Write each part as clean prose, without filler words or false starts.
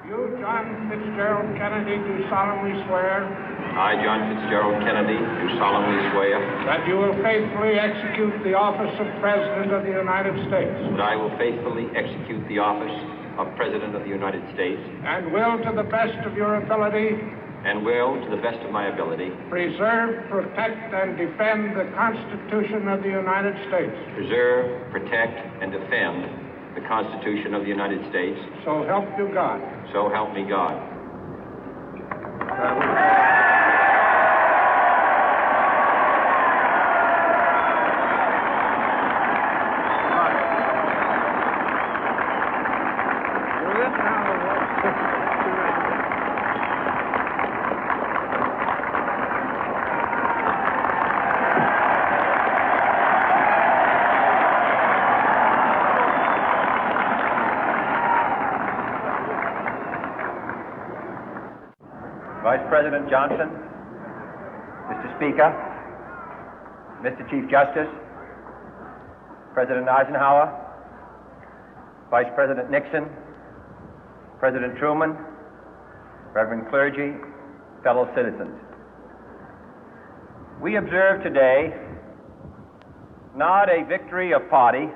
You, John Fitzgerald Kennedy, do solemnly swear I, John Fitzgerald Kennedy, do solemnly swear that you will faithfully execute the office of President of the United States that I will faithfully execute the office of President of the United States and will, to the best of your ability, and will, to the best of my ability, preserve, protect, and defend the Constitution of the United States. preserve, protect, and defend the Constitution of the United States. So help you God. So help me God. Vice President Johnson, Mr. Speaker, Mr. Chief Justice, President Eisenhower, Vice President Nixon, President Truman, Reverend clergy, fellow citizens. We observe today not a victory of party,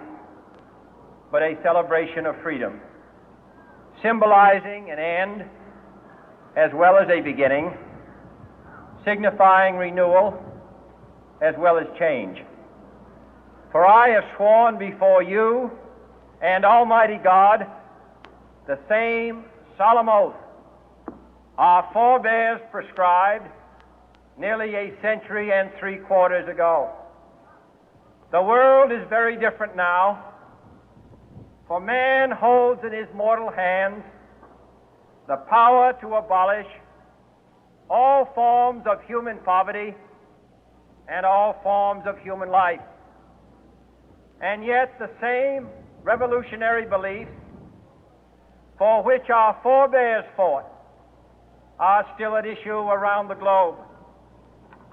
but a celebration of freedom, symbolizing an end as well as a beginning, signifying renewal as well as change. For I have sworn before you and Almighty God the same solemn oath our forebears prescribed nearly a century and 3/4 ago. The world is very different now, for man holds in his mortal hands the power to abolish all forms of human poverty and all forms of human life. And yet the same revolutionary beliefs for which our forebears fought are still at issue around the globe.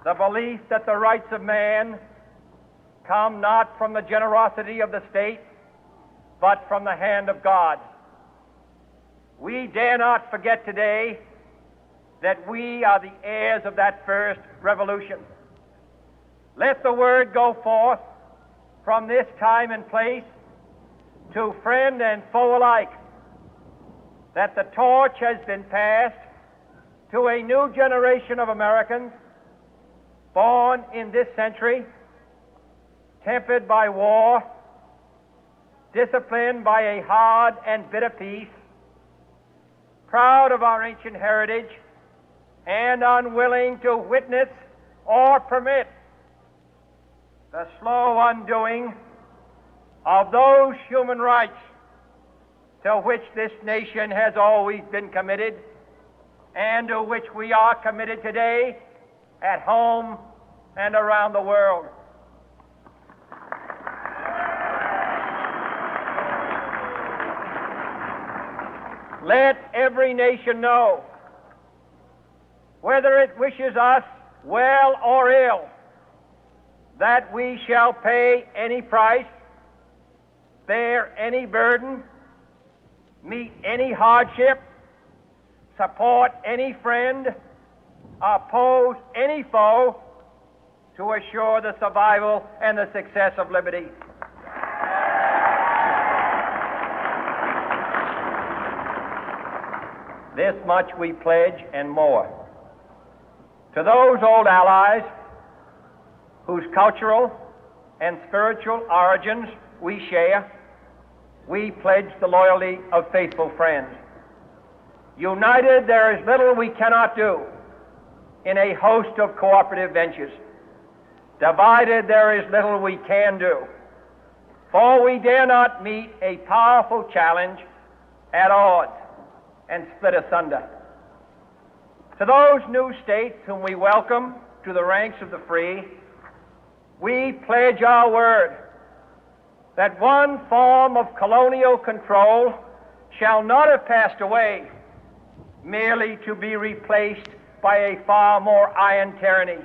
The belief that the rights of man come not from the generosity of the state, but from the hand of God. We dare not forget today that we are the heirs of that first revolution. Let the word go forth from this time and place to friend and foe alike that the torch has been passed to a new generation of Americans born in this century, tempered by war, disciplined by a hard and bitter peace, proud of our ancient heritage, and unwilling to witness or permit the slow undoing of those human rights to which this nation has always been committed and to which we are committed today at home and around the world. Let every nation know, whether it wishes us well or ill, that we shall pay any price, bear any burden, meet any hardship, support any friend, oppose any foe to assure the survival and the success of liberty. This much we pledge and more. To those old allies whose cultural and spiritual origins we share, we pledge the loyalty of faithful friends. United, there is little we cannot do in a host of cooperative ventures. Divided, there is little we can do, for we dare not meet a powerful challenge at odds and split asunder. To those new states whom we welcome to the ranks of the free, we pledge our word that one form of colonial control shall not have passed away, merely to be replaced by a far more iron tyranny.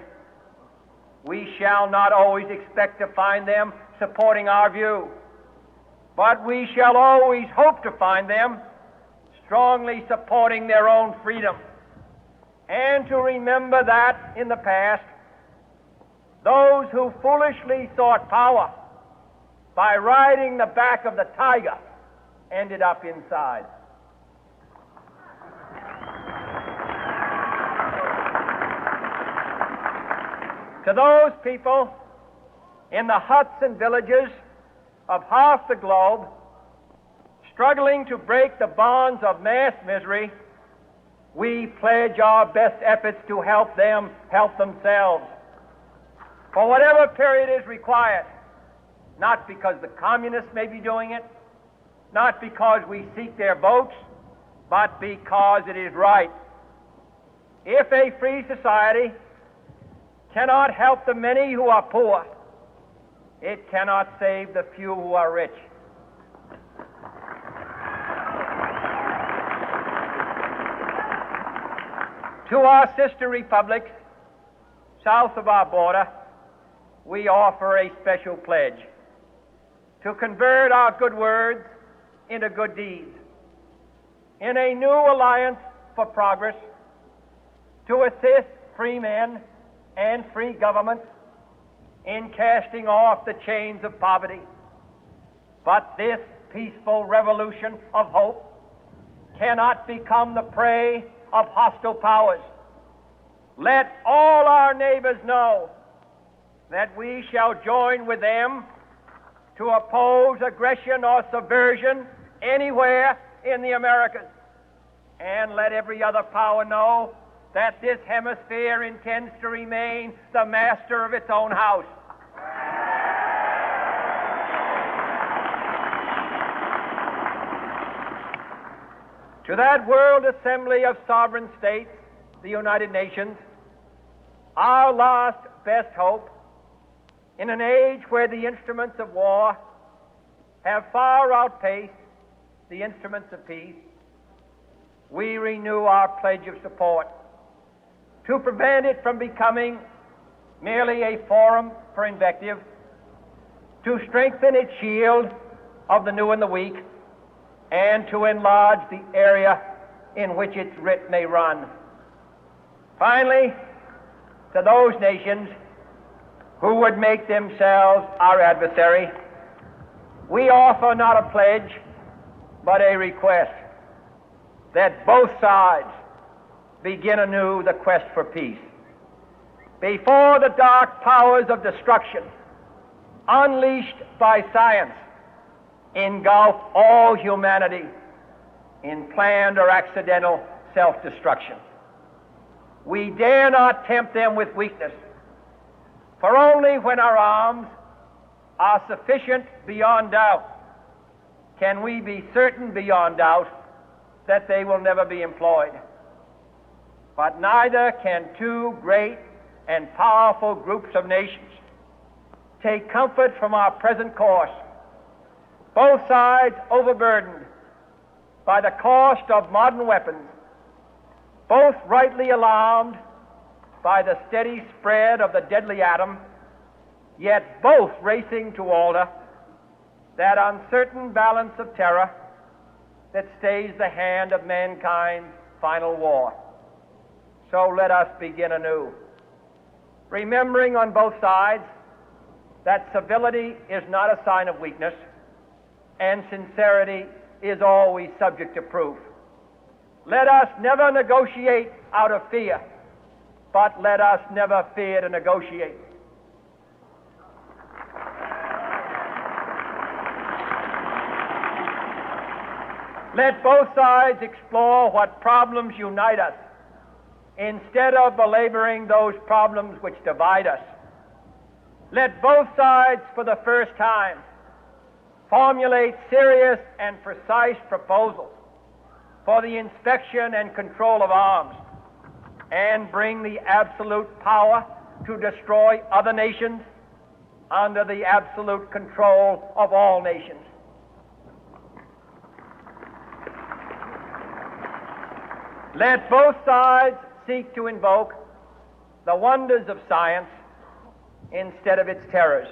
We shall not always expect to find them supporting our view, but we shall always hope to find them strongly supporting their own freedom, and to remember that in the past, those who foolishly sought power by riding the back of the tiger ended up inside. To those people in the huts and villages of half the globe struggling to break the bonds of mass misery, we pledge our best efforts to help them help themselves for whatever period is required, not because the communists may be doing it, not because we seek their votes, but because it is right. If a free society cannot help the many who are poor, it cannot save the few who are rich. To our sister republics south of our border, we offer a special pledge to convert our good words into good deeds, in a new alliance for progress, to assist free men and free governments in casting off the chains of poverty. But this peaceful revolution of hope cannot become the prey of hostile powers. Let all our neighbors know that we shall join with them to oppose aggression or subversion anywhere in the Americas. And let every other power know that this hemisphere intends to remain the master of its own house. To that World Assembly of Sovereign States, the United Nations, our last best hope, in an age where the instruments of war have far outpaced the instruments of peace, we renew our pledge of support to prevent it from becoming merely a forum for invective, to strengthen its shield of the new and the weak, and to enlarge the area in which its writ may run. Finally, to those nations who would make themselves our adversary, we offer not a pledge, but a request that both sides begin anew the quest for peace. Before the dark powers of destruction, unleashed by science, engulf all humanity in planned or accidental self-destruction, we dare not tempt them with weakness, for only when our arms are sufficient beyond doubt can we be certain beyond doubt that they will never be employed. But neither can two great and powerful groups of nations take comfort from our present course, both sides overburdened by the cost of modern weapons, both rightly alarmed by the steady spread of the deadly atom, yet both racing to alter that uncertain balance of terror that stays the hand of mankind's final war. So let us begin anew, remembering on both sides that civility is not a sign of weakness, and sincerity is always subject to proof. Let us never negotiate out of fear, but let us never fear to negotiate. Let both sides explore what problems unite us, instead of belaboring those problems which divide us. Let both sides, for the first time, formulate serious and precise proposals for the inspection and control of arms, and bring the absolute power to destroy other nations under the absolute control of all nations. Let both sides seek to invoke the wonders of science instead of its terrors.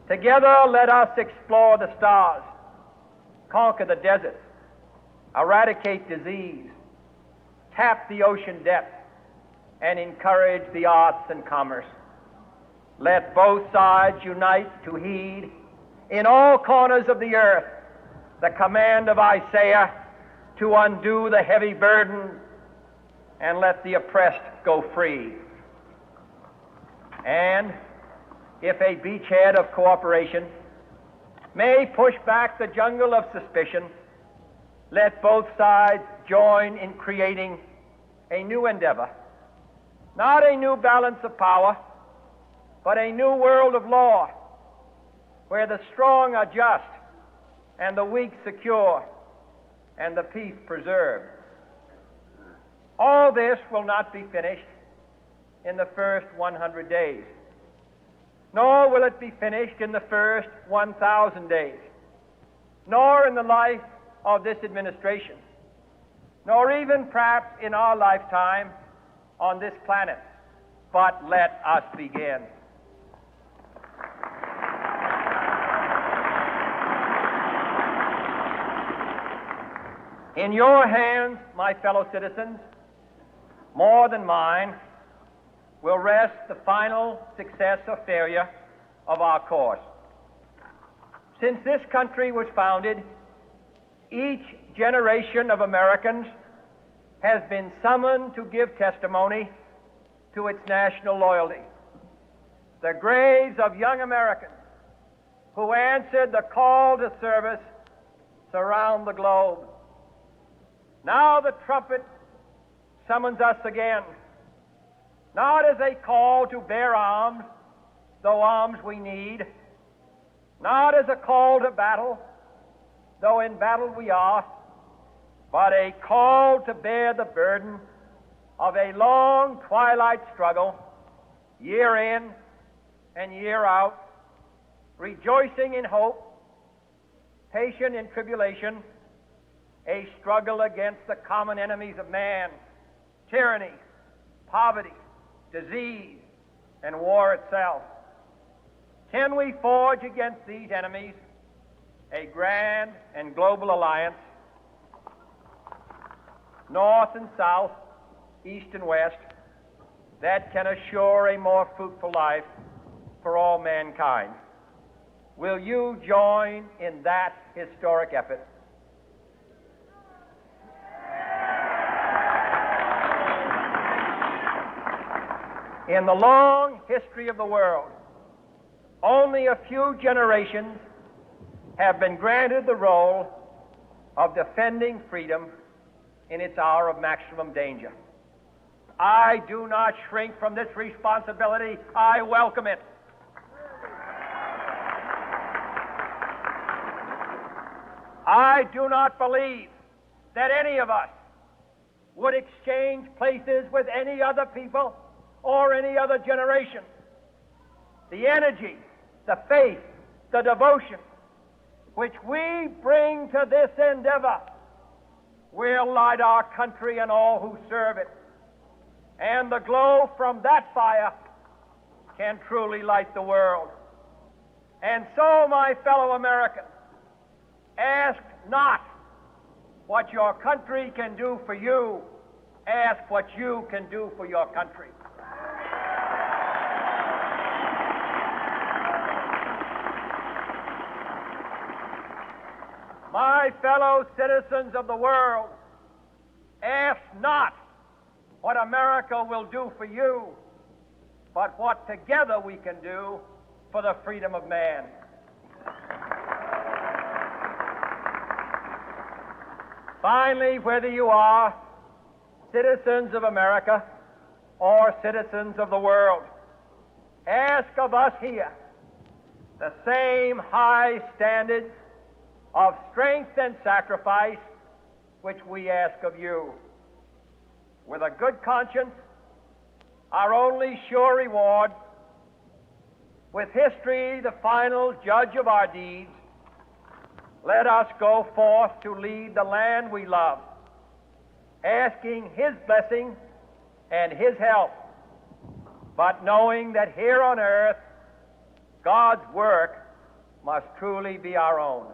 Together, let us explore the stars, conquer the deserts, eradicate disease, tap the ocean depth, and encourage the arts and commerce. Let both sides unite to heed in all corners of the earth the command of Isaiah to undo the heavy burden and let the oppressed go free. And if a beachhead of cooperation may push back the jungle of suspicion, let both sides join in creating a new endeavor, not a new balance of power, but a new world of law, where the strong are just and the weak secure and the peace preserved. All this will not be finished in the first 100 days, nor will it be finished in the first 1,000 days, nor in the life of this administration, nor even perhaps in our lifetime on this planet. But let us begin. In your hands, my fellow citizens, more than mine, will rest the final success or failure of our course. Since this country was founded, each generation of Americans has been summoned to give testimony to its national loyalty. The graves of young Americans who answered the call to service surround the globe. Now the trumpet summons us again, not as a call to bear arms, though arms we need, not as a call to battle, though in battle we are, but a call to bear the burden of a long twilight struggle, year in and year out, rejoicing in hope, patient in tribulation, a struggle against the common enemies of man, tyranny, poverty, disease, and war itself. Can we forge against these enemies a grand and global alliance, north and south, east and west, that can assure a more fruitful life for all mankind? Will you join in that historic effort? In the long history of the world, only a few generations have been granted the role of defending freedom in its hour of maximum danger. I do not shrink from this responsibility. I welcome it. I do not believe that any of us would exchange places with any other people or any other generation. The energy, the faith, the devotion which we bring to this endeavor will light our country and all who serve it. And the glow from that fire can truly light the world. And so, my fellow Americans, ask not what your country can do for you. Ask what you can do for your country. My fellow citizens of the world, ask not what America will do for you, but what together we can do for the freedom of man. Finally, whether you are citizens of America or citizens of the world, ask of us here the same high standards of strength and sacrifice which we ask of you. With a good conscience, our only sure reward, with history the final judge of our deeds, let us go forth to lead the land we love, asking His blessing and His help, but knowing that here on earth God's work must truly be our own.